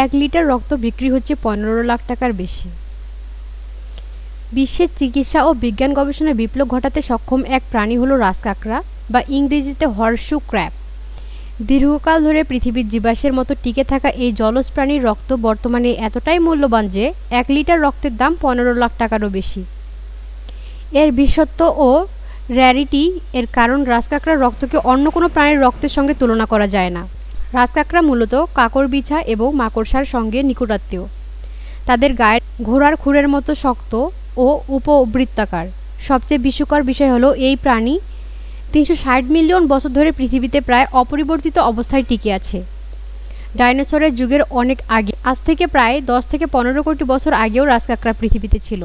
1 litre রক্ত বিক্রি হচ্ছে 15 লাখ টাকার বেশি। বিশ্বের চিকিৎসা ও বিজ্ঞান গবেষণায় বিপ্লব ঘটাতে সক্ষম এক প্রাণী হলো রাজকাঁকড়া বা ইংরেজিতে হর্সশু ক্র্যাব। দীর্ঘকাল ধরে পৃথিবীর জীবাশ্মের মতো টিকে থাকা এই জলজ প্রাণীর রক্ত বর্তমানে এতটাই মূল্যবান যে 1 লিটার রক্তের দাম 15 লাখ টাকারও বেশি। এর বিশেষত্ব ও র্যারিটি এর কারণ রাজকাঁকড়ার রক্তকে অন্য কোনো প্রাণীর রক্তের সঙ্গে তুলনা করা যায় না। রাজকাঁকড়া মূলত কাঁকড়বিছা এবং মাকড়সার সঙ্গে নিকটাত্মীয়। তাদের গায়ের ঘোড়ার খুরের মতো শক্ত ও উপবৃত্তাকার। সবচেয়ে বিস্ময়কর বিষয় হলো এই প্রাণী 360 মিলিয়ন বছর ধরে পৃথিবীতে প্রায় অপরিবর্তিত অবস্থায় টিকে আছে। ডাইনোসরের যুগের অনেক আগে, আজ থেকে প্রায় 10 থেকে 15 কোটি বছর আগেও রাজকাঁকড়া পৃথিবীতে ছিল।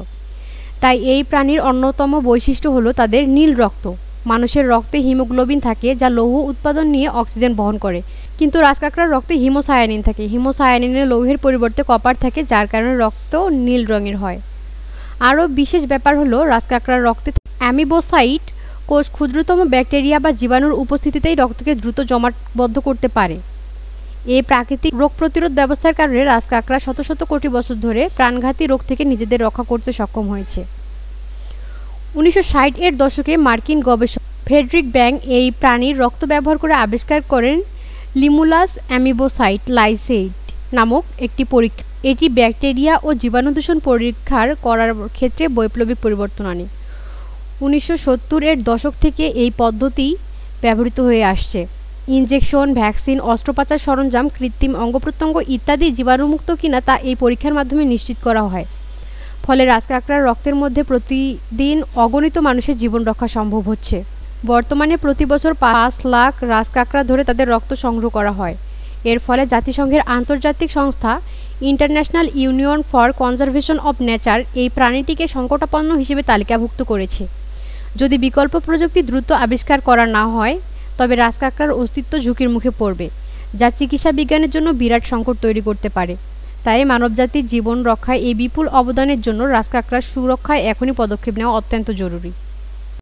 তাই এই প্রাণীর অন্যতম বৈশিষ্ট্য হলো তাদের নীল রক্ত। মানুষের রক্তে হিমোগ্লোবিন থাকে যা লৌহ উৎপাদন নিয়ে অক্সিজেন বহন করে, কিন্তু রাজকাঁকড়ার রক্তে হিমোসায়ানিন থাকে। হিমোসায়ানিনের লৌহের পরিবর্তে কপার থাকে, যার কারণে রক্ত নীল রঙের হয়। আরও বিশেষ ব্যাপার হলো রাজকাঁকড়ার রক্তে অ্যামিবোসাইট কোষ ক্ষুদ্রতম ব্যাকটেরিয়া বা জীবাণুর উপস্থিতিতেই রক্তকে দ্রুত জমাটবদ্ধ করতে পারে। এই প্রাকৃতিক রোগ প্রতিরোধ ব্যবস্থার কারণে রাজকাঁকড়া শত শত কোটি বছর ধরে প্রাণঘাতী রোগ থেকে নিজেদের রক্ষা করতে সক্ষম হয়েছে। 1960 এর দশকে মার্কিন গবেষক ফ্রেডরিক ব্যাং এই প্রাণীর রক্ত ব্যবহার করে আবিষ্কার করেন লিমুলাস অ্যামিবোসাইট লাইসেট নামক একটি পরীক্ষা। এটি ব্যাকটেরিয়া ও জীবাণুদূষণ পরীক্ষার করার ক্ষেত্রে বৈপ্লবিক পরিবর্তন আনে। 1970 এর দশক থেকে এই পদ্ধতি ব্যবহৃত হয়ে আসছে। ইনজেকশন, ভ্যাকসিন, অস্ত্রোপচার সরঞ্জাম, কৃত্রিম অঙ্গপ্রত্যঙ্গ ইত্যাদি জীবাণুমুক্ত কিনা তা এই পরীক্ষার মাধ্যমে নিশ্চিত করা হয়। ফলে রাজকাঁকড়ার রক্তের মধ্যে প্রতিদিন অগণিত মানুষের জীবন রক্ষা সম্ভব হচ্ছে। বর্তমানে প্রতি বছর 5 লাখ রাজকাঁকড়া ধরে তাদের রক্ত সংগ্রহ করা হয়। এর ফলে জাতিসংঘের আন্তর্জাতিক সংস্থা international union for conservation of nature এই প্রাণীটিকে সংকটাপন্ন হিসেবে তালিকাভুক্ত করেছে। যদি বিকল্প প্রযুক্তি দ্রুত আবিষ্কার করা না হয় তবে রাজকাঁকড়ার অস্তিত্ব ঝুঁকির মুখে পড়বে, যা চিকিৎসা বিজ্ঞানের জন্য বিরাট সংকট তৈরি করতে পারে। তাই মানবজাতির জীবন রক্ষায় এই বিপুল অবদানের জন্য রাজকাঁকড়ার সুরক্ষায় এখনই পদক্ষেপ নেওয়া অত্যন্ত জরুরি।